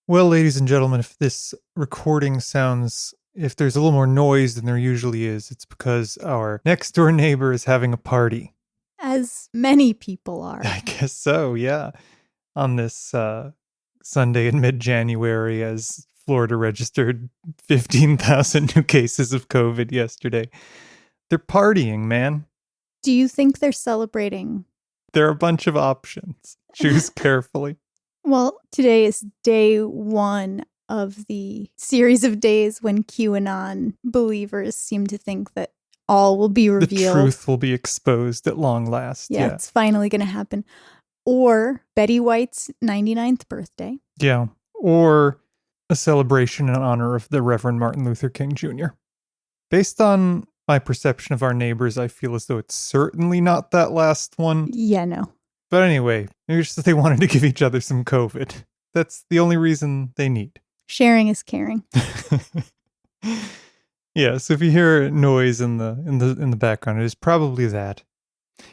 Well, ladies and gentlemen, if this recording if there's a little more noise than there usually is, it's because our next door neighbor is having a party. As many people are. I guess so, yeah. On this Sunday in mid-January, as Florida registered 15,000 new cases of COVID yesterday. They're partying, man. Do you think they're celebrating? There are a bunch of options. Choose carefully. Well, today is day one of the series of days when QAnon believers seem to think that all will be revealed. The truth will be exposed at long last. Yeah. It's finally going to happen. Or Betty White's 99th birthday. Yeah. Or a celebration in honor of the Reverend Martin Luther King Jr. Based on my perception of our neighbors, I feel as though it's certainly not that last one. Yeah, no. But anyway, maybe just that they wanted to give each other some COVID. That's the only reason they need. Sharing is caring. Yeah, so if you hear noise in the background, it is probably that.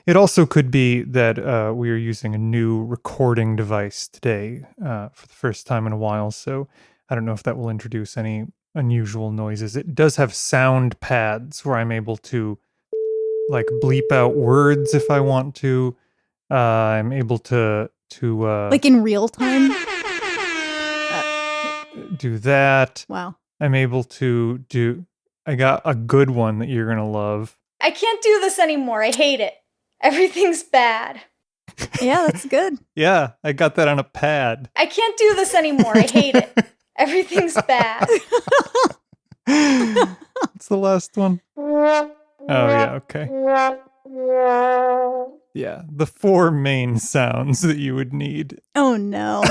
It also could be that we are using a new recording device today for the first time in a while, so I don't know if that will introduce any unusual noises. It does have sound pads where I'm able to like bleep out words if I want to. I'm able to like in real time do that. Wow. I'm able to do. I got a good one that you're gonna love. I can't do this anymore. I hate it. Everything's bad. Yeah, that's good. Yeah, I got that on a pad. I can't do this anymore. I hate it. Everything's bad. It's the last one. Oh yeah, okay. Yeah, the four main sounds that you would need. Oh no.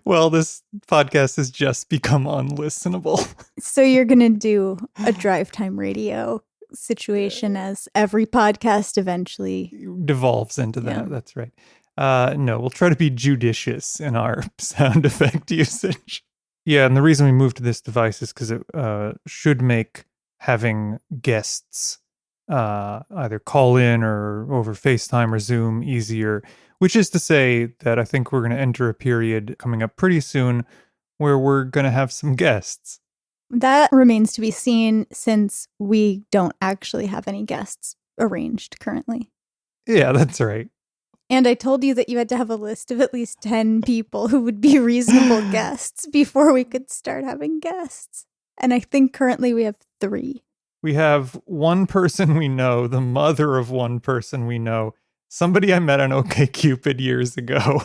Well, this podcast has just become unlistenable. So you're going to do a drive time radio situation as every podcast eventually devolves into that. Yeah. That's right. No, we'll try to be judicious in our sound effect usage. Yeah, and the reason we moved to this device is because it should make having guests either call in or over FaceTime or Zoom easier, which is to say that I think we're going to enter a period coming up pretty soon where we're going to have some guests. That remains to be seen since we don't actually have any guests arranged currently. Yeah, that's right. And I told you that you had to have a list of at least 10 people who would be reasonable guests before we could start having guests. And I think currently we have 3. We have one person we know, the mother of one person we know, somebody I met on OkCupid years ago,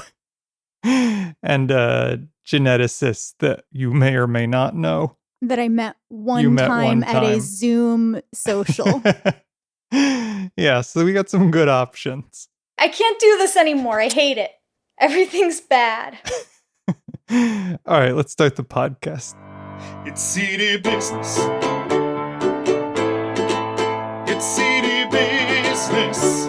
and a geneticist that you may or may not know. That I met one time at a Zoom social. Yeah, so we got some good options. I can't do this anymore. I hate it. Everything's bad. All right, let's start the podcast. It's seedy business. It's seedy business.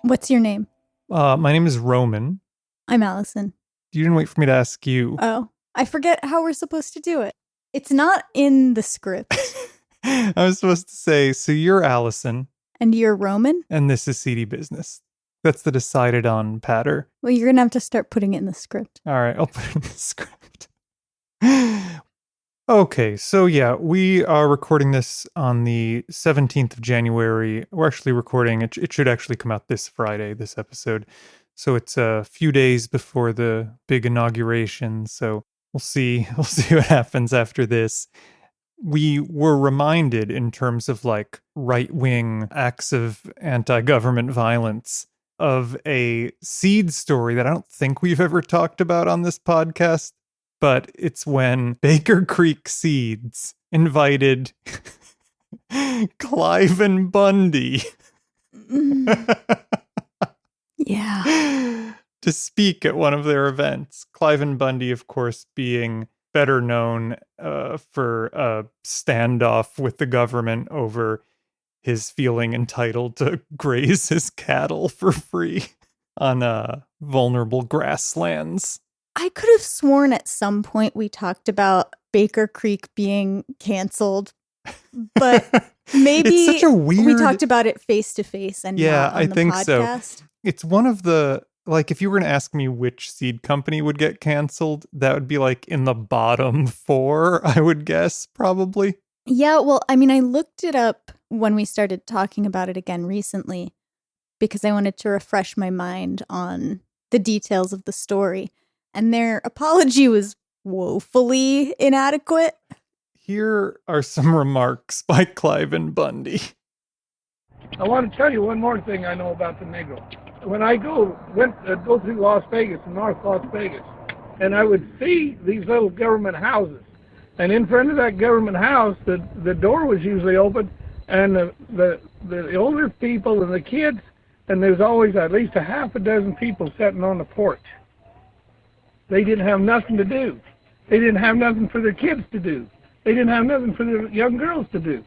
What's your name? My name is Roman. I'm Allison. You didn't wait for me to ask you. Oh, I forget how we're supposed to do it. It's not in the script. I was supposed to say, so you're Allison. And you're Roman? And this is seedy business. That's the decided on patter. Well, you're going to have to start putting it in the script. All right, I'll put it in the script. Okay, so yeah, we are recording this on the 17th of January. We're actually recording, it should actually come out this Friday, this episode. So it's a few days before the big inauguration, so we'll see what happens after this. We were reminded in terms of like right-wing acts of anti-government violence of a Seed story that I don't think we've ever talked about on this podcast, but it's when Baker Creek Seeds invited Cliven Bundy yeah, to speak at one of their events. Cliven Bundy, of course, being better known for a standoff with the government over his feeling entitled to graze his cattle for free on vulnerable grasslands. I could have sworn at some point we talked about Baker Creek being canceled, but maybe it's such a weird... we talked about it face to face and yeah, not on I the think podcast. So. It's one of the like if you were going to ask me which seed company would get canceled, that would be like in the bottom 4, I would guess, probably. Yeah, well, I mean, I looked it up when we started talking about it again recently because I wanted to refresh my mind on the details of the story. And their apology was woefully inadequate. Here are some remarks by Cliven Bundy. I want to tell you one more thing I know about the Negro. When I go through Las Vegas, North Las Vegas, and I would see these little government houses, and in front of that government house, the door was usually open, and the older people and the kids, and there's always at least a half a dozen people sitting on the porch. They didn't have nothing to do. They didn't have nothing for their kids to do. They didn't have nothing for their young girls to do.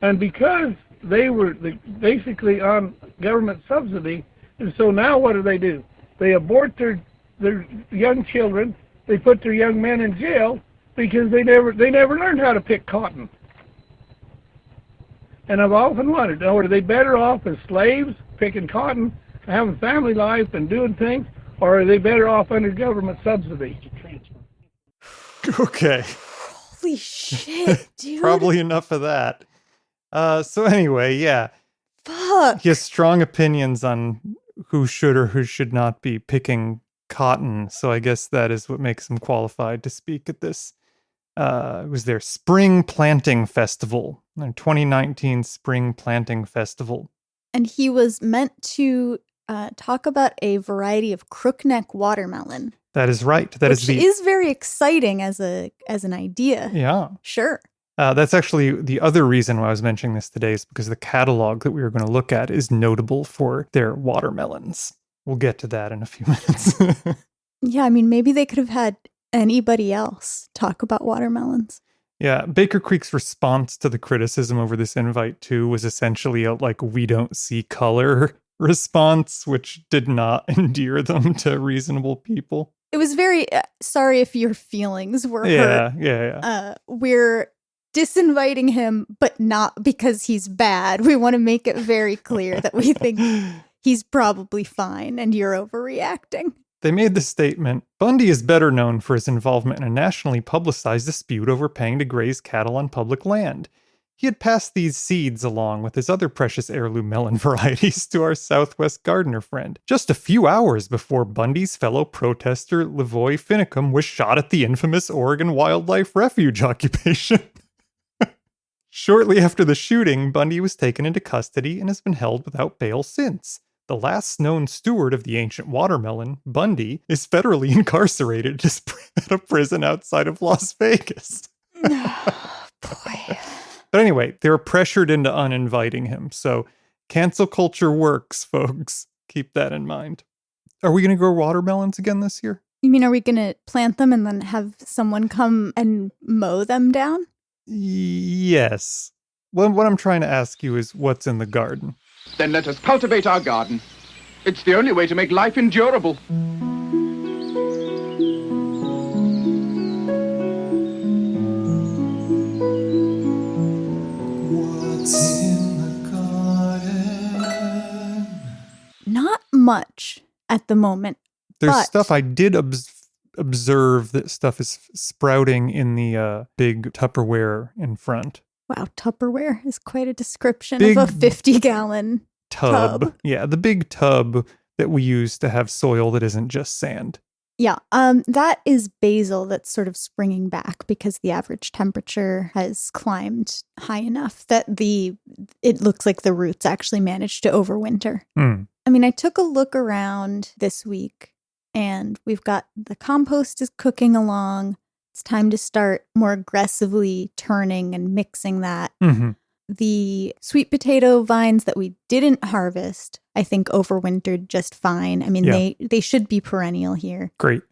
And because they were basically on government subsidy, and so now what do? They abort their young children. They put their young men in jail because they never learned how to pick cotton. And I've often wondered, are they better off as slaves picking cotton, having family life and doing things, or are they better off under government subsidy? Okay. Holy shit, dude. Probably enough of that. So anyway, yeah. Fuck. He has strong opinions on who should or who should not be picking cotton. So I guess that is what makes him qualified to speak at this. It was their spring planting festival, their 2019 spring planting festival. And he was meant to talk about a variety of crookneck watermelon. That is right. That which is very exciting as an idea. Yeah. Sure. That's actually the other reason why I was mentioning this today is because the catalog that we were going to look at is notable for their watermelons. We'll get to that in a few minutes. Yeah, I mean, maybe they could have had anybody else talk about watermelons. Yeah, Baker Creek's response to the criticism over this invite, too, was essentially a, like, we don't see color response, which did not endear them to reasonable people. It was very, sorry if your feelings were hurt. Yeah. We're disinviting him, but not because he's bad. We want to make it very clear that we think he's probably fine and you're overreacting. They made the statement, Bundy is better known for his involvement in a nationally publicized dispute over paying to graze cattle on public land. He had passed these seeds along with his other precious heirloom melon varieties to our Southwest gardener friend, just a few hours before Bundy's fellow protester Levoy Finicum was shot at the infamous Oregon Wildlife Refuge occupation. Shortly after the shooting, Bundy was taken into custody and has been held without bail since. The last known steward of the ancient watermelon, Bundy, is federally incarcerated at a prison outside of Las Vegas. Oh, boy. But anyway, they were pressured into uninviting him, so cancel culture works, folks. Keep that in mind. Are we going to grow watermelons again this year? You mean, are we going to plant them and then have someone come and mow them down? Yes. Well, what I'm trying to ask you is what's in the garden? Then let us cultivate our garden. It's the only way to make life endurable. What's in the garden? Not much at the moment. There's but stuff I did observe that stuff is sprouting in the big Tupperware in front. Wow, Tupperware is quite a description Big of a 50-gallon tub. Yeah, the big tub that we use to have soil that isn't just sand. Yeah, that is basil that's sort of springing back because the average temperature has climbed high enough that it looks like the roots actually managed to overwinter. Mm. I mean, I took a look around this week and we've got the compost is cooking along. It's time to start more aggressively turning and mixing that. Mm-hmm. The sweet potato vines that we didn't harvest, I think overwintered just fine. I mean, they should be perennial here. Great.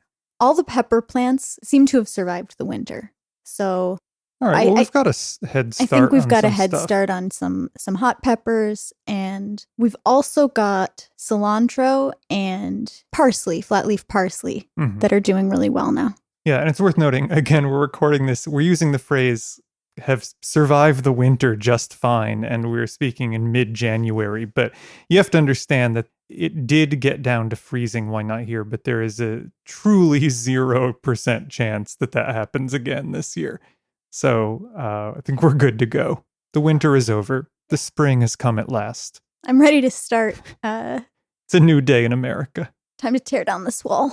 All the pepper plants seem to have survived the winter. So All right, well, we've got a head start. I think we've got a some head stuff. start on some hot peppers, and we've also got cilantro and parsley, flat leaf parsley, that are doing really well now. Yeah, and it's worth noting, again, we're recording this, we're using the phrase have survived the winter just fine, and we're speaking in mid-January. But you have to understand that it did get down to freezing, why not here? But there is a truly 0% chance that happens again this year. So I think we're good to go. The winter is over. The spring has come at last. I'm ready to start. It's a new day in America. Time to tear down this wall.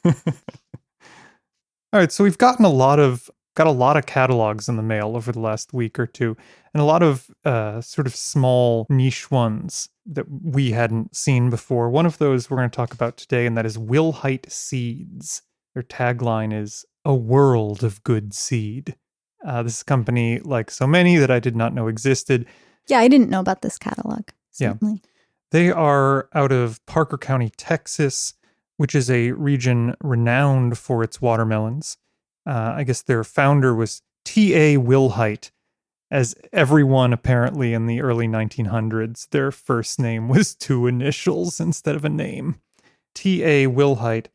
All right, so we've got a lot of catalogs in the mail over the last week or two, and a lot of sort of small niche ones that we hadn't seen before. One of those we're going to talk about today, and that is Willhite Seeds. Their tagline is "A world of good seed." This is a company like so many that I did not know existed. Yeah, I didn't know about this catalog. Certainly. Yeah. They are out of Parker County, Texas, which is a region renowned for its watermelons. I guess their founder was T.A. Willhite, as everyone apparently in the early 1900s, their first name was two initials instead of a name. T.A. Willhite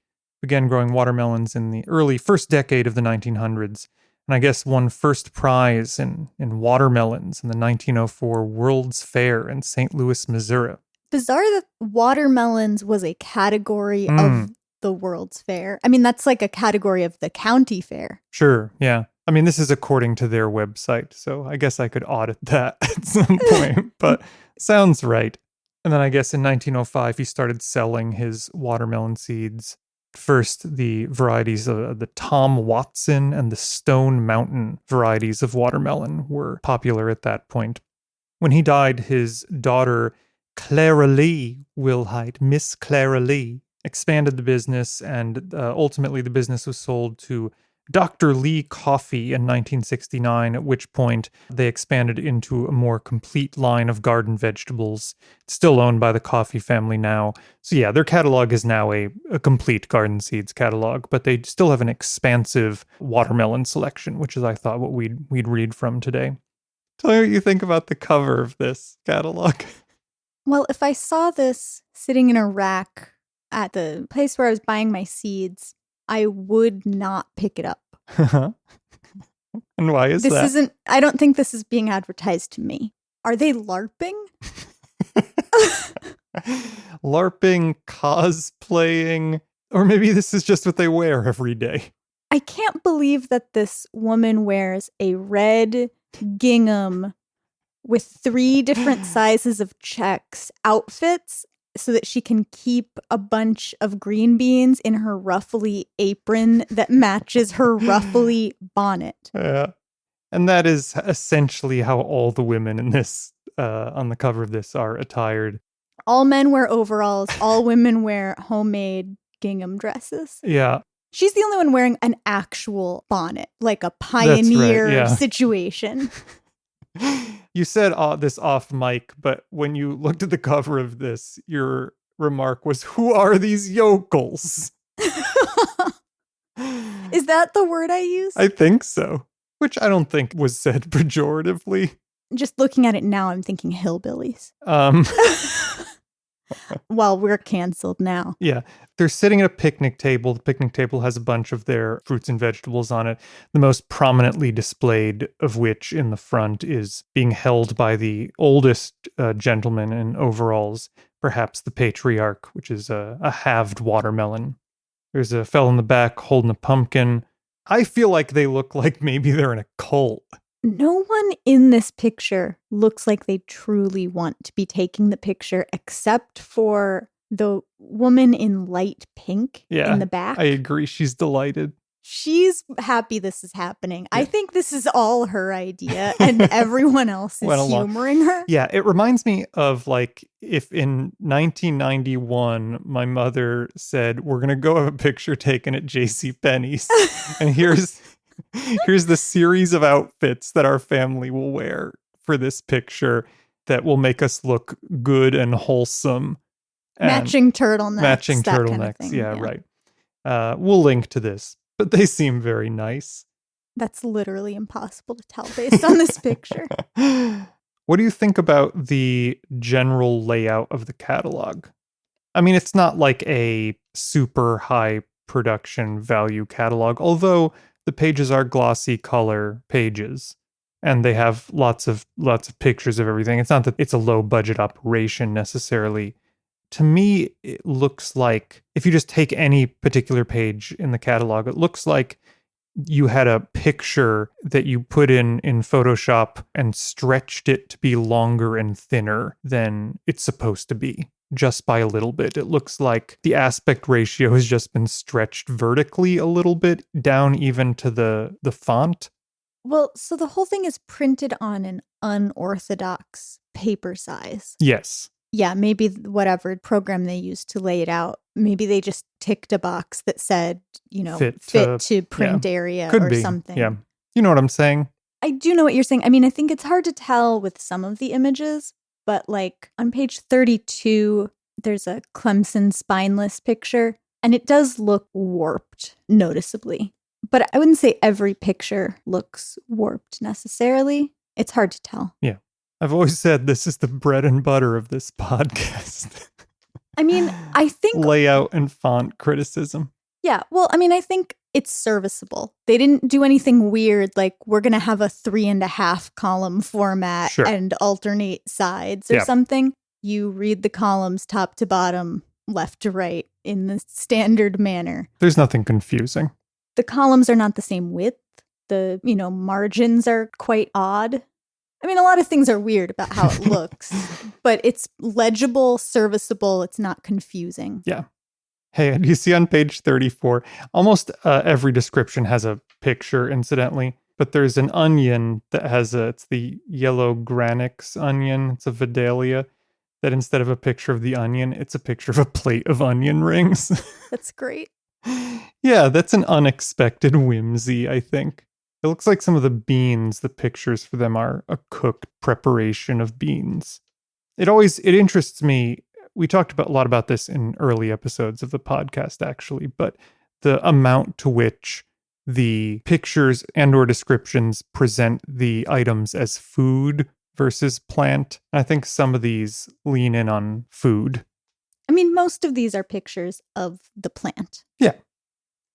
began growing watermelons in the early first decade of the 1900s, and I guess won first prize in watermelons in the 1904 World's Fair in St. Louis, Missouri. Bizarre that watermelons was a category of the World's Fair. I mean, that's like a category of the county fair. Sure, yeah. I mean, this is according to their website, so I guess I could audit that at some point, but sounds right. And then I guess in 1905, he started selling his watermelon seeds. First, the varieties of the Tom Watson and the Stone Mountain varieties of watermelon were popular at that point. When he died, his daughter, Clara Lee Willhite, Miss Clara Lee, expanded the business, and ultimately the business was sold to Dr. Lee Coffee in 1969, at which point they expanded into a more complete line of garden vegetables. It's still owned by the Coffee family now. So yeah, their catalog is now a complete garden seeds catalog, but they still have an expansive watermelon selection, which is, I thought, what we'd read from today. Tell me what you think about the cover of this catalog. Well, if I saw this sitting in a rack at the place where I was buying my seeds, I would not pick it up. And why is that? I don't think this is being advertised to me. Are they LARPing? LARPing, cosplaying, or maybe this is just what they wear every day. I can't believe that this woman wears a red gingham with 3 different sizes of checks outfits so that she can keep a bunch of green beans in her ruffly apron that matches her ruffly bonnet. Yeah. And that is essentially how all the women in this, on the cover of this, are attired. All men wear overalls. All women wear homemade gingham dresses. Yeah. She's the only one wearing an actual bonnet, like a pioneer situation. You said this off mic, but when you looked at the cover of this, your remark was, "Who are these yokels?" Is that the word I used? I think so. Which I don't think was said pejoratively. Just looking at it now, I'm thinking hillbillies. Well, we're canceled now. Yeah. They're sitting at a picnic table. The picnic table has a bunch of their fruits and vegetables on it. The most prominently displayed of which in the front is being held by the oldest gentleman in overalls, perhaps the patriarch, which is a halved watermelon. There's a fellow in the back holding a pumpkin. I feel like they look like maybe they're in a cult. No one in this picture looks like they truly want to be taking the picture, except for the woman in light pink in the back. I agree. She's delighted. She's happy this is happening. Yeah. I think this is all her idea, and everyone else is humoring her. Yeah, it reminds me of like if in 1991 my mother said, "We're gonna go have a picture taken at JCPenney's, and here's the series of outfits that our family will wear for this picture that will make us look good and wholesome." Matching turtlenecks. Matching that turtlenecks. Kind of thing. Yeah, right. We'll link to this, but they seem very nice. That's literally impossible to tell based on this picture. What do you think about the general layout of the catalog? I mean, it's not like a super high production value catalog, although the pages are glossy color pages. and they have lots of pictures of everything. It's not that it's a low budget operation necessarily. To me, it looks like if you just take any particular page in the catalog, it looks like you had a picture that you put in Photoshop and stretched it to be longer and thinner than it's supposed to be, just by a little bit. It looks like the aspect ratio has just been stretched vertically a little bit, down even to the font. Well, so the whole thing is printed on an unorthodox paper size. Yes. Yeah, maybe whatever program they used to lay it out, maybe they just ticked a box that said, fit to print area Could or be. something. Yeah. You know what I'm saying? I do know what you're saying. I mean, I think it's hard to tell with some of the images, but like on page 32, there's a Clemson spineless picture, and it does look warped noticeably. But I wouldn't say every picture looks warped necessarily. It's hard to tell. Yeah. I've always said this is the bread and butter of this podcast. I mean, I think layout and font criticism. Yeah. Well, I mean, I think it's serviceable. They didn't do anything weird like we're going to have a 3.5 column format and alternate sides or something. You read the columns top to bottom, left to right in the standard manner. There's nothing confusing. The columns are not the same width. The, margins are quite odd. I mean, a lot of things are weird about how it looks, but it's legible, serviceable. It's not confusing. Yeah. Hey, do you see on page 34, almost every description has a picture, incidentally, but there's an onion that has it's the yellow granix onion. It's a Vidalia, that instead of a picture of the onion, it's a picture of a plate of onion rings. That's great. Yeah, that's an unexpected whimsy, I think. It looks like some of the beans, the pictures for them are a cooked preparation of beans. It interests me. We talked a lot about this in early episodes of the podcast, actually, but the amount to which the pictures and or descriptions present the items as food versus plant. I think some of these lean in on food. I mean, most of these are pictures of the plant. Yeah.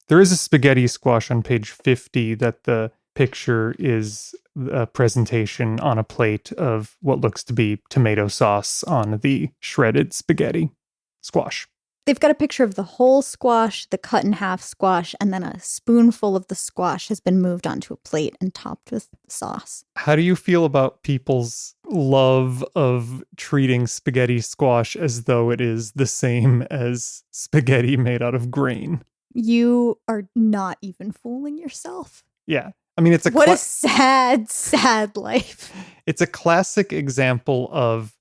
There is a spaghetti squash on page 50 that the picture is a presentation on a plate of what looks to be tomato sauce on the shredded spaghetti squash. They've got a picture of the whole squash, the cut in half squash, and then a spoonful of the squash has been moved onto a plate and topped with sauce. How do you feel about people's love of treating spaghetti squash as though it is the same as spaghetti made out of grain? You are not even fooling yourself. Yeah. I mean, what a sad, sad life. It's a classic example of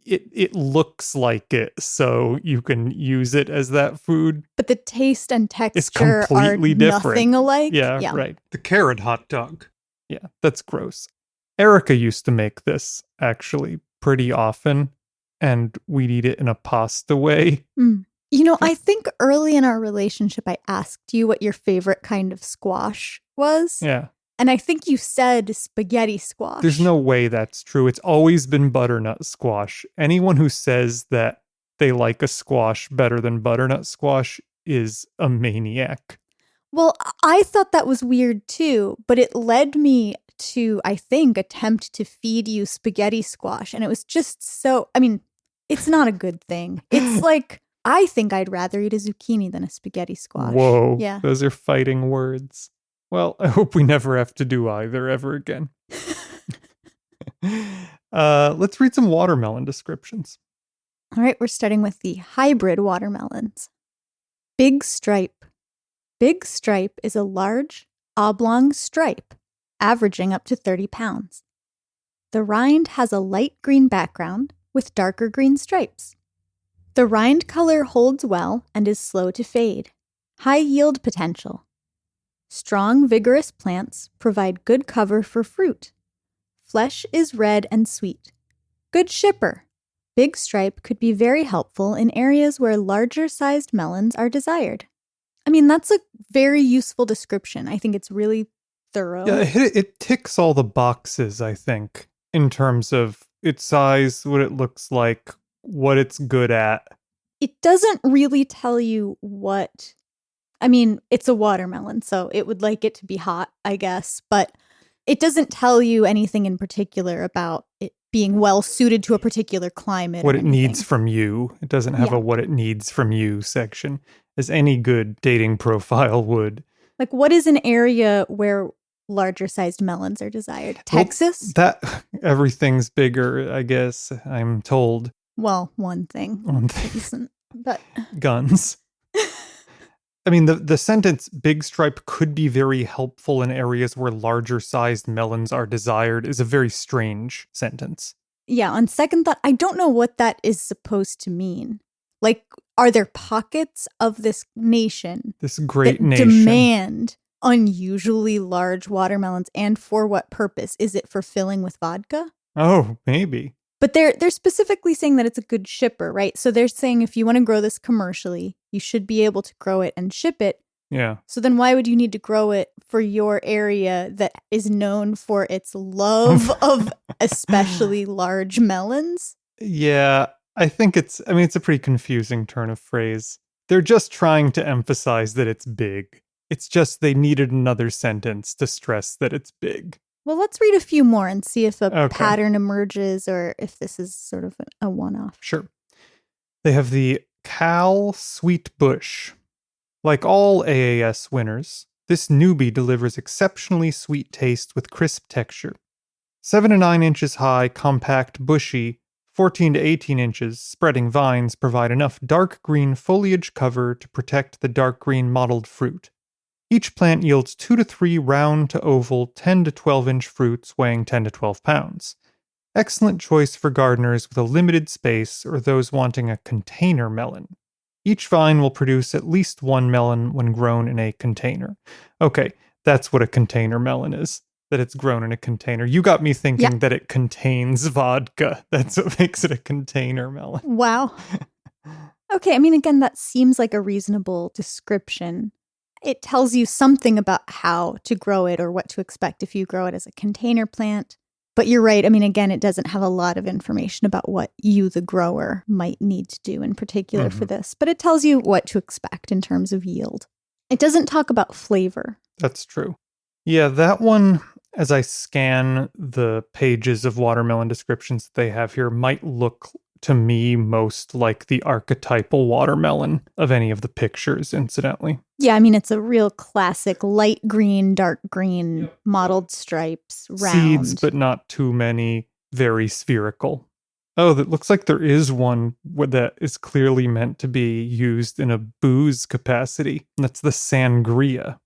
it looks like it, so you can use it as that food. But the taste and texture completely are different. Nothing alike. Yeah, right. The carrot hot dog. Yeah, that's gross. Erica used to make this, actually, pretty often, and we'd eat it in a pasta way. I think early in our relationship, I asked you what your favorite kind of squash was. Yeah. And I think you said spaghetti squash. There's no way that's true. It's always been butternut squash. Anyone who says that they like a squash better than butternut squash is a maniac. Well, I thought that was weird too, but it led me to, I think, attempt to feed you spaghetti squash. And it was just it's not a good thing. It's like, I think I'd rather eat a zucchini than a spaghetti squash. Whoa. Yeah. Those are fighting words. Well, I hope we never have to do either ever again. Let's read some watermelon descriptions. All right, we're starting with the hybrid watermelons. Big stripe. Big stripe is a large, oblong stripe, averaging up to 30 pounds. The rind has a light green background with darker green stripes. The rind color holds well and is slow to fade. High yield potential. Strong, vigorous plants provide good cover for fruit. Flesh is red and sweet. Good shipper. Big stripe could be very helpful in areas where larger-sized melons are desired. I mean, that's a very useful description. I think it's really thorough. Yeah, it ticks all the boxes, I think, in terms of its size, what it looks like, what it's good at. It doesn't really tell you what... I mean, it's a watermelon, so it would like it to be hot, I guess. But It doesn't tell you anything in particular about it being well suited to a particular climate. What or it needs anything. from you. It doesn't have Yeah. a what it needs from you section, as any good dating profile would. Like, what is an area where larger sized melons are desired? Texas? That everything's bigger, I guess, I'm told. Well, one thing. One thing. Isn't, but Guns. I mean, the sentence big stripe could be very helpful in areas where larger sized melons are desired is a very strange sentence. yeah, on second thought, I don't know what that is supposed to mean. Like, are there pockets of this nation This great that nation. demand unusually large watermelons, and for what purpose? Is it for filling with vodka? Oh, maybe. But they're specifically saying that it's a good shipper, right? So they're saying if you want to grow this commercially, you should be able to grow it and ship it. Yeah. So then why would you need to grow it for your area that is known for its love of especially large melons? Yeah, I think it's a pretty confusing turn of phrase. They're just trying to emphasize that it's big. It's just they needed another sentence to stress that it's big. Well, let's read a few more and see if a Okay. pattern emerges or if this is sort of a one-off. Sure. They have the Cal Sweet Bush. Like all AAS winners, this newbie delivers exceptionally sweet taste with crisp texture. 7 to 9 inches high, compact, bushy, 14 to 18 inches, spreading vines provide enough dark green foliage cover to protect the dark green mottled fruit. Each plant yields 2 to 3 round to oval 10 to 12 inch fruits weighing 10 to 12 pounds. Excellent choice for gardeners with a limited space or those wanting a container melon. Each vine will produce at least one melon when grown in a container. Okay, that's what a container melon is, that it's grown in a container. You got me thinking that it contains vodka. That's what makes it a container melon. Wow. Okay, I mean, again, that seems like a reasonable description. It tells you something about how to grow it or what to expect if you grow it as a container plant. But you're right. I mean, again, it doesn't have a lot of information about what you, the grower, might need to do in particular for this. But it tells you what to expect in terms of yield. It doesn't talk about flavor. That's true. Yeah, that one, as I scan the pages of watermelon descriptions that they have here, might look to me most like the archetypal watermelon of any of the pictures, incidentally. Yeah, I mean, it's a real classic light green, dark green, mottled stripes, round. Seeds, but not too many, very spherical. Oh, that looks like there is one that is clearly meant to be used in a booze capacity. That's the sangria.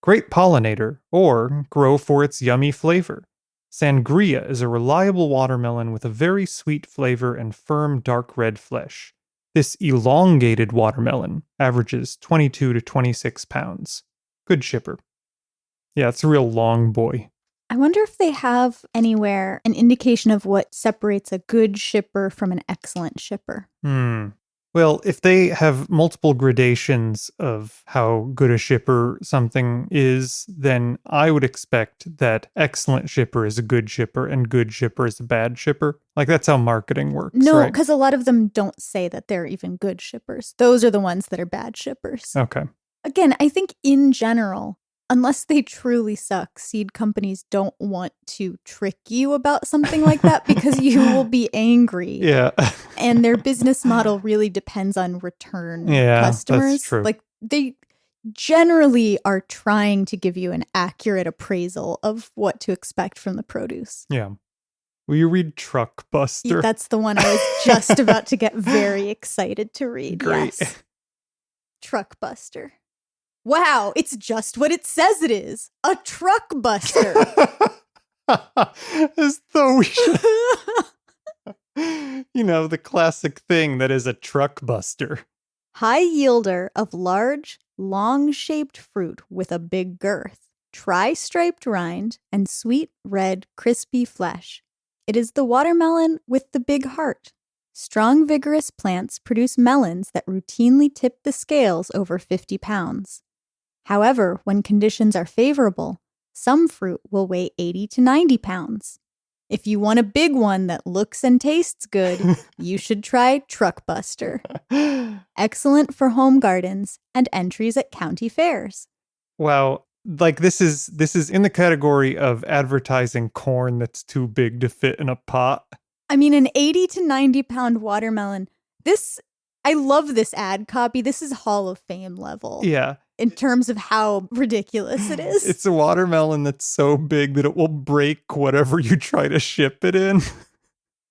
Great pollinator, or grow for its yummy flavor. Sangria is a reliable watermelon with a very sweet flavor and firm dark red flesh. This elongated watermelon averages 22 to 26 pounds. Good shipper. Yeah, it's a real long boy. I wonder if they have anywhere an indication of what separates a good shipper from an excellent shipper. Well, if they have multiple gradations of how good a shipper something is, then I would expect that excellent shipper is a good shipper and good shipper is a bad shipper. Like, that's how marketing works, No, right? because a lot of them don't say that they're even good shippers. Those are the ones that are bad shippers. Okay. Again, I think in general, unless they truly suck, seed companies don't want to trick you about something like that because you will be angry. Yeah. And their business model really depends on return customers. That's true. Like, they generally are trying to give you an accurate appraisal of what to expect from the produce. Yeah. Will you read Truck Buster? That's the one I was just about to get very excited to read. Great. Yes. Truck Buster. Wow, it's just what it says it is. A truck buster. As though we should... You know, the classic thing that is a truck buster. High yielder of large, long-shaped fruit with a big girth, tri-striped rind, and sweet, red, crispy flesh. It is the watermelon with the big heart. Strong, vigorous plants produce melons that routinely tip the scales over 50 pounds. However, when conditions are favorable, some fruit will weigh 80 to 90 pounds. If you want a big one that looks and tastes good, you should try Truck Buster. Excellent for home gardens and entries at county fairs. Wow, Like this is in the category of advertising corn that's too big to fit in a pot. I mean, an 80 to 90 pound watermelon. I love this ad copy. This is Hall of Fame level. Yeah. In terms of how ridiculous it is. It's a watermelon that's so big that it will break whatever you try to ship it in.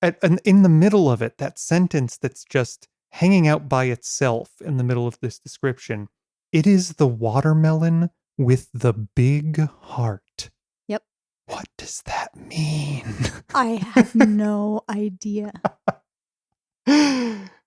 And in the middle of it, that sentence that's just hanging out by itself in the middle of this description, it is the watermelon with the big heart. Yep. What does that mean? I have no idea.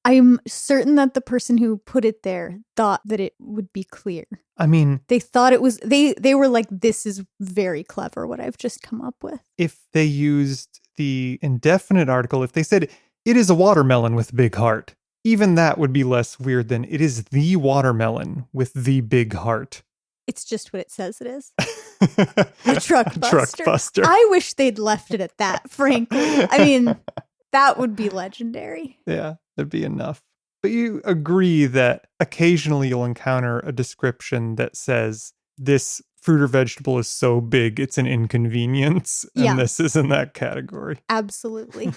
I'm certain that the person who put it there thought that it would be clear. I mean, they thought it was, they were like, this is very clever what I've just come up with. If they used the indefinite article, if they said it is a watermelon with big heart, even that would be less weird than it is the watermelon with the big heart. It's just what it says it is. A truck buster. Truck buster. I wish they'd left it at that, frankly. I mean, that would be legendary. Yeah, that'd be enough. But you agree that occasionally you'll encounter a description that says this fruit or vegetable is so big it's an inconvenience. And this is in that category. Absolutely.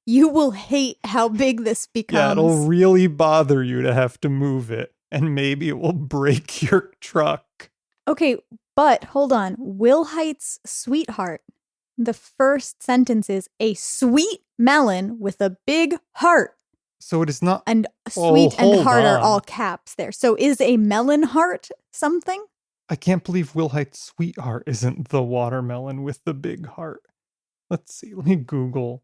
You will hate how big this becomes. Yeah, it'll really bother you to have to move it. And maybe it will break your truck. Okay, but hold on. Willhite's sweetheart. The first sentence is a sweet melon with a big heart. So it is not. And sweet and heart are all caps there. So is a melon heart something? I can't believe Willhite's sweetheart isn't the watermelon with the big heart. Let's see. Let me Google.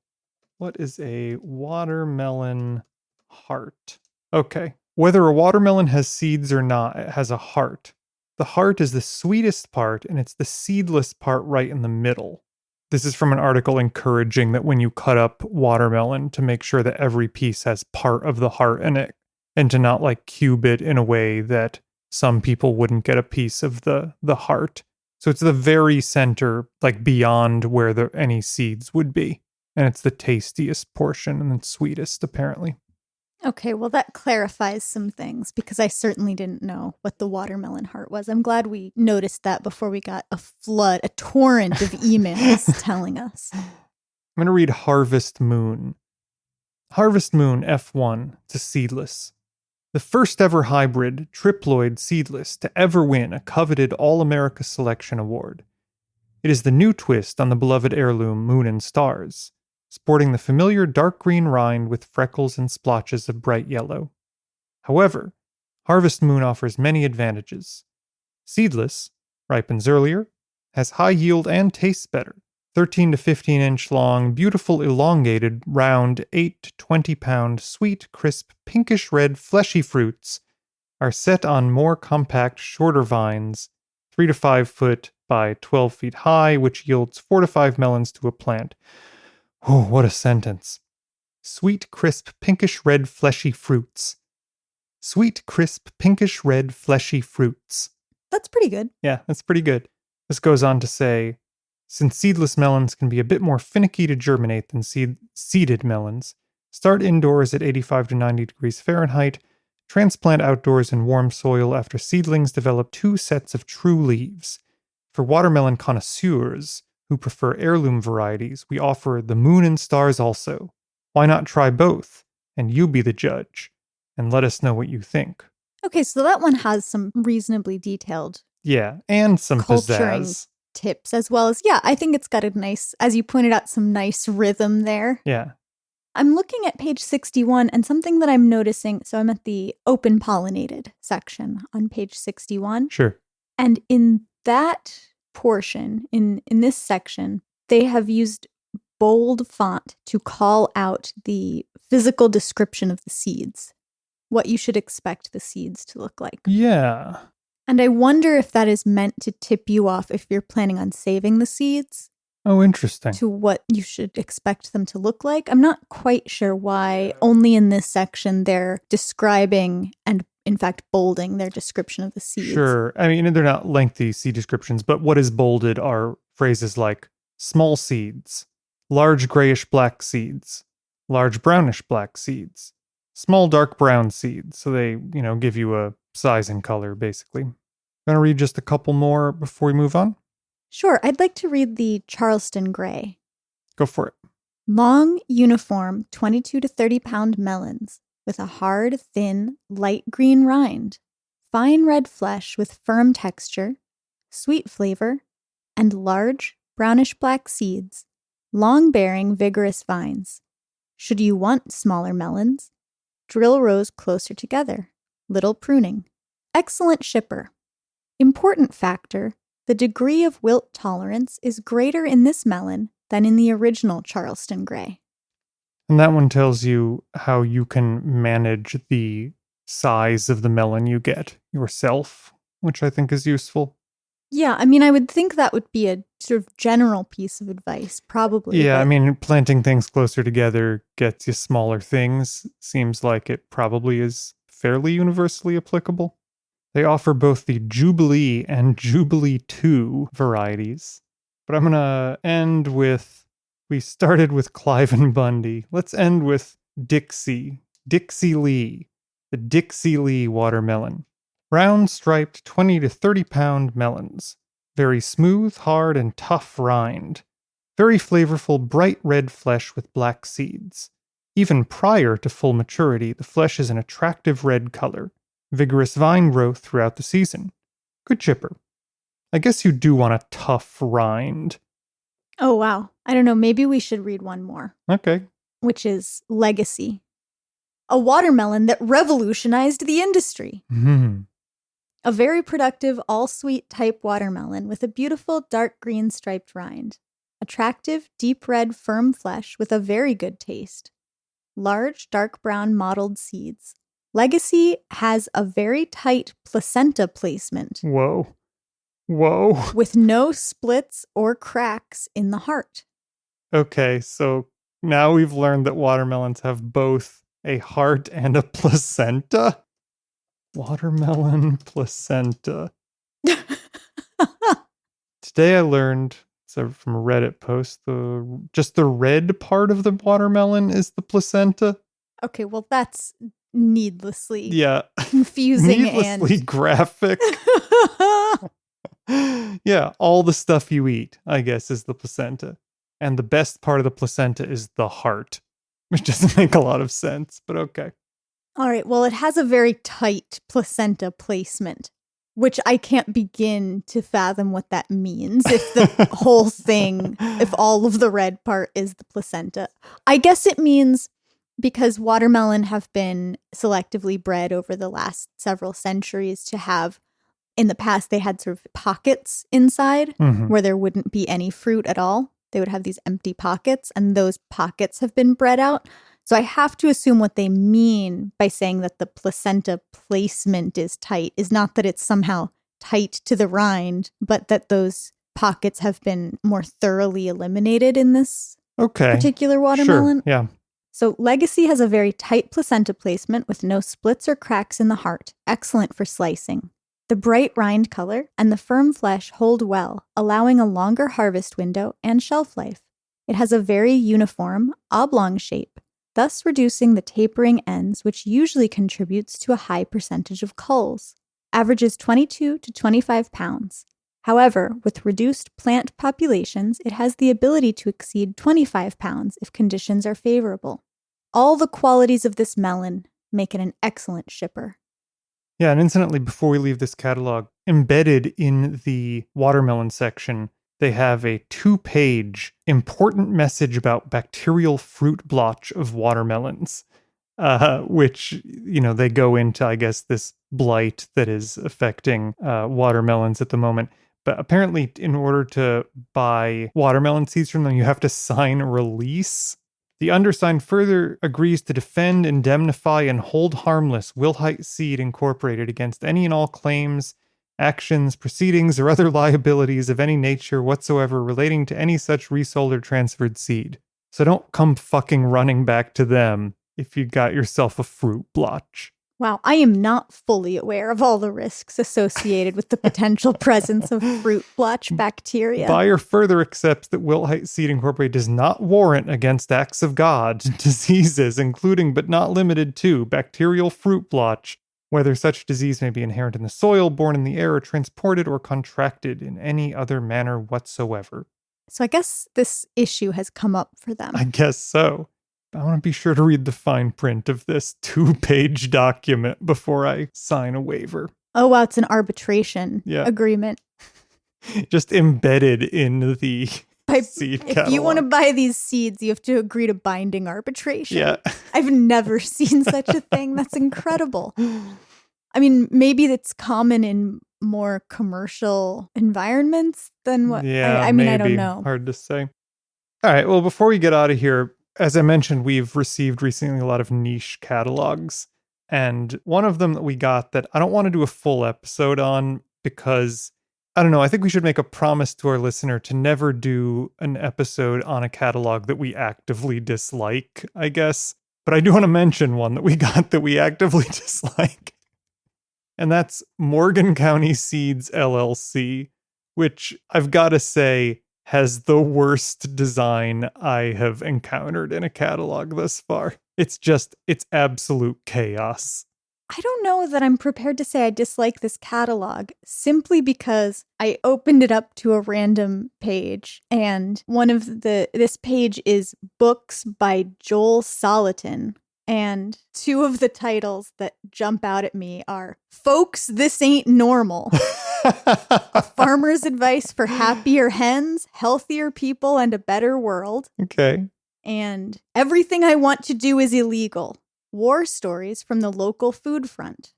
What is a watermelon heart? Okay. Whether a watermelon has seeds or not, it has a heart. The heart is the sweetest part, and it's the seedless part right in the middle. This is from an article encouraging that when you cut up watermelon to make sure that every piece has part of the heart in it, and to not like cube it in a way that some people wouldn't get a piece of the heart. So it's the very center, like beyond where any seeds would be. And it's the tastiest portion and the sweetest, apparently. Okay, well, that clarifies some things because I certainly didn't know what the watermelon heart was. I'm glad we noticed that before we got a torrent of emails telling us. I'm going to read Harvest Moon. Harvest Moon F1 to seedless. The first ever hybrid triploid seedless to ever win a coveted All-America Selection Award. It is the new twist on the beloved heirloom Moon and Stars, sporting the familiar dark green rind with freckles and splotches of bright yellow. However, Harvest Moon offers many advantages. Seedless, ripens earlier, has high yield and tastes better. 13 to 15 inch long, beautiful elongated, round, 8 to 20 pound, sweet, crisp, pinkish red, fleshy fruits are set on more compact, shorter vines, 3 to 5 foot by 12 feet high, which yields 4 to 5 melons to a plant. Oh, what a sentence. Sweet, crisp, pinkish red, fleshy fruits. Sweet, crisp, pinkish red, fleshy fruits. That's pretty good. Yeah, that's pretty good. This goes on to say, since seedless melons can be a bit more finicky to germinate than seeded melons, start indoors at 85 to 90 degrees Fahrenheit, transplant outdoors in warm soil after seedlings develop 2 sets of true leaves. For watermelon connoisseurs who prefer heirloom varieties, we offer the Moon and Stars also. Why not try both? And you be the judge. And let us know what you think. Okay, so that one has some reasonably detailed Yeah, and some culturing pizzazz. tips as well as, I think it's got a nice, as you pointed out, some nice rhythm there. Yeah. I'm looking at page 61 and something that I'm noticing, so I'm at the open pollinated section on page 61. Sure. And in that portion, in this section, they have used bold font to call out the physical description of the seeds, what you should expect the seeds to look like. Yeah. And I wonder if that is meant to tip you off if you're planning on saving the seeds Oh, interesting. to what you should expect them to look like. I'm not quite sure why only in this section they're describing and in fact bolding their description of the seeds. Sure. I mean, they're not lengthy seed descriptions, but what is bolded are phrases like small seeds, large grayish black seeds, large brownish black seeds, small dark brown seeds. So they, give you a size and color, basically. Gonna read just a couple more before we move on? Sure, I'd like to read the Charleston Gray. Go for it. Long, uniform, 22 to 30 pound melons with a hard, thin, light green rind, fine red flesh with firm texture, sweet flavor, and large, brownish black seeds, long-bearing, vigorous vines. Should you want smaller melons, drill rows closer together, little pruning. Excellent shipper. Important factor, the degree of wilt tolerance is greater in this melon than in the original Charleston Gray. And that one tells you how you can manage the size of the melon you get yourself, which I think is useful. Yeah, I mean, I would think that would be a sort of general piece of advice, probably. Yeah, but I mean, planting things closer together gets you smaller things. Seems like it probably is fairly universally applicable. They offer both the Jubilee and Jubilee 2 varieties. But I'm going to end with, we started with Cliven Bundy. Let's end with Dixie Lee, the Dixie Lee watermelon. Round striped 20 to 30 pound melons. Very smooth, hard, and tough rind. Very flavorful, bright red flesh with black seeds. Even prior to full maturity, the flesh is an attractive red color. Vigorous vine growth throughout the season. Good chipper. I guess you do want a tough rind. Oh, wow. I don't know. Maybe we should read one more, Okay. which is Legacy. A watermelon that revolutionized the industry. A very productive, all-sweet type watermelon with a beautiful dark green striped rind. Attractive, deep red, firm flesh with a very good taste. Large, dark brown mottled seeds. Legacy has a very tight placenta placement Whoa. with no splits or cracks in the heart. Okay, so now we've learned that watermelons have both a heart and a placenta. Watermelon placenta. Today I learned, so from a Reddit post, just the red part of the watermelon is the placenta. Okay, well, that's needlessly Yeah, confusing needlessly graphic. Yeah, all the stuff you eat, I guess, is the placenta. And the best part of the placenta is the heart, which doesn't make a lot of sense, but okay. All right, well, it has a very tight placenta placement, which I can't begin to fathom what that means if the whole thing, if all of the red part is the placenta. I guess it means because watermelon have been selectively bred over the last several centuries to have, in the past, they had sort of pockets inside where there wouldn't be any fruit at all. They would have these empty pockets, and those pockets have been bred out. So I have to assume what they mean by saying that the placenta placement is tight is not that it's somehow tight to the rind, but that those pockets have been more thoroughly eliminated in this particular watermelon. Sure, yeah. So Legacy has a very tight placenta placement with no splits or cracks in the heart, excellent for slicing. The bright rind color and the firm flesh hold well, allowing a longer harvest window and shelf life. It has a very uniform, oblong shape, thus reducing the tapering ends, which usually contributes to a high percentage of culls. Averages 22 to 25 pounds. However, with reduced plant populations, it has the ability to exceed 25 pounds if conditions are favorable. All the qualities of this melon make it an excellent shipper. Yeah, and incidentally, before we leave this catalog, embedded in the watermelon section, they have a 2-page important message about bacterial fruit blotch of watermelons, which, they go into, I guess, this blight that is affecting watermelons at the moment. But apparently, in order to buy watermelon seeds from them, you have to sign a release. The undersigned further agrees to defend, indemnify, and hold harmless Willhite Seed Incorporated against any and all claims, actions, proceedings, or other liabilities of any nature whatsoever relating to any such resold or transferred seed. So don't come fucking running back to them if you got yourself a fruit blotch. Wow, I am not fully aware of all the risks associated with the potential presence of fruit blotch bacteria. Buyer further accepts that Willhite Seed Incorporated does not warrant against acts of God, diseases, including but not limited to bacterial fruit blotch, whether such disease may be inherent in the soil, born in the air, or transported or contracted in any other manner whatsoever. So I guess this issue has come up for them. I guess so. I want to be sure to read the fine print of this 2-page document before I sign a waiver. Oh, wow, it's an arbitration Yeah. agreement. Just embedded in the seed If catalog. you want to buy these seeds, you have to agree to binding arbitration. Yeah. I've never seen such a thing. That's incredible. I mean, maybe that's common in more commercial environments than what. Yeah, I mean, I maybe. don't know. Hard to say. All right. Well, before we get out of here, as I mentioned, we've received recently a lot of niche catalogs. And one of them that we got that I don't want to do a full episode on because, I don't know, I think we should make a promise to our listener to never do an episode on a catalog that we actively dislike, I guess. But I do want to mention one that we got that we actively dislike. And that's Morgan County Seeds LLC, which I've got to say has the worst design I have encountered in a catalog thus far. It's absolute chaos. I don't know that I'm prepared to say I dislike this catalog simply because I opened it up to a random page and this page is books by Joel Salatin. And two of the titles that jump out at me are Folks, This Ain't Normal. A farmer's advice for happier hens, healthier people, and a better world. Okay. And Everything I Want to Do is Illegal. War Stories from the Local Food Front.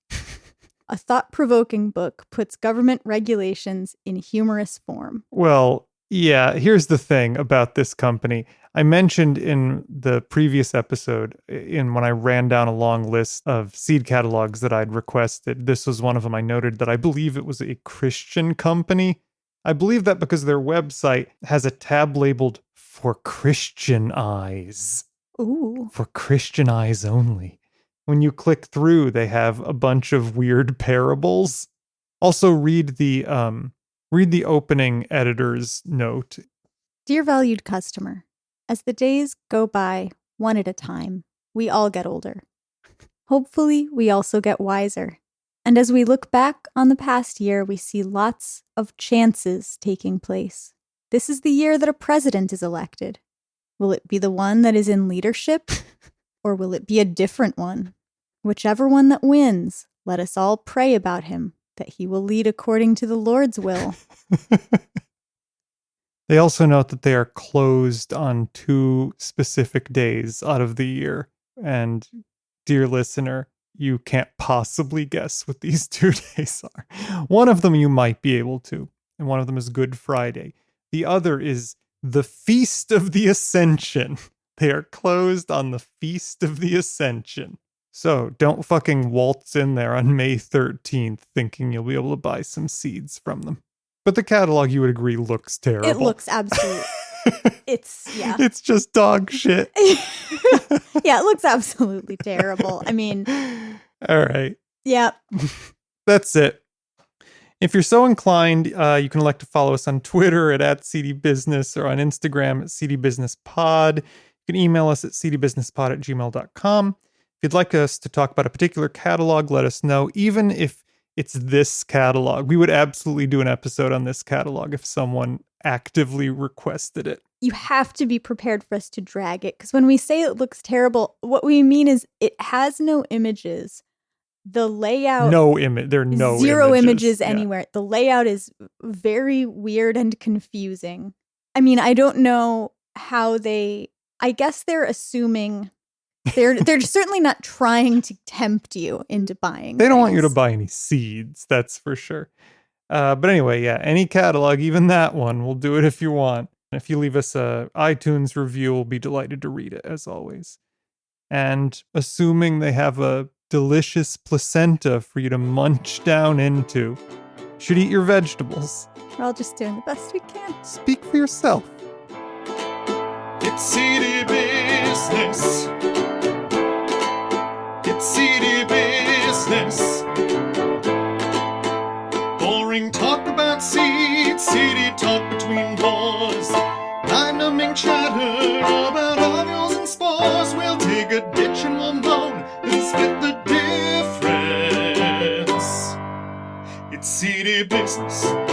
A thought-provoking book puts government regulations in humorous form. Well, yeah, here's the thing about this company. I mentioned in the previous episode, when I ran down a long list of seed catalogs that I'd requested, this was one of them. I noted that I believe it was a Christian company. I believe that because their website has a tab labeled For Christian Eyes. Ooh. For Christian eyes only. When you click through, they have a bunch of weird parables. Also, read the opening editor's note. Dear valued customer, as the days go by, one at a time, we all get older. Hopefully, we also get wiser. And as we look back on the past year, we see lots of chances taking place. This is the year that a president is elected. Will it be the one that is in leadership, or will it be a different one? Whichever one that wins, let us all pray about him, that he will lead according to the Lord's will. They also note that they are closed on 2 specific days out of the year. And dear listener, you can't possibly guess what these 2 days are. One of them you might be able to, and one of them is Good Friday. The other is the Feast of the Ascension. They are closed on the Feast of the Ascension. So don't fucking waltz in there on May 13th thinking you'll be able to buy some seeds from them. But the catalog, you would agree, looks terrible. It looks absolute. Yeah. It's just dog shit. Yeah, it looks absolutely terrible. I mean. All right. Yeah. That's it. If you're so inclined, you can elect to follow us on Twitter at @CDBusiness or on Instagram at CDBusinessPod. You can email us at cdbusinesspod@gmail.com. If you'd like us to talk about a particular catalog, let us know. Even if it's this catalog, we would absolutely do an episode on this catalog if someone actively requested it. You have to be prepared for us to drag it, because when we say it looks terrible, what we mean is it has no images. The layout, no image. There are no zero images anywhere. The layout is very weird and confusing. I mean, I don't know how I guess they're assuming they're certainly not trying to tempt you into buying. They don't want you to buy any seeds, that's for sure. But anyway, yeah, any catalog, even that one, we'll do it if you want. If you leave us a iTunes review, we'll be delighted to read it, as always. And assuming they have a delicious placenta for you to munch down into, you should eat your vegetables. We're all just doing the best we can. Speak for yourself. It's seedy business. It's seedy business. Boring talk about seeds, seedy talk between boys. Mind-numbing chatter about ovules and spores. We'll dig a ditch and we'll moan and split the difference. seedy business.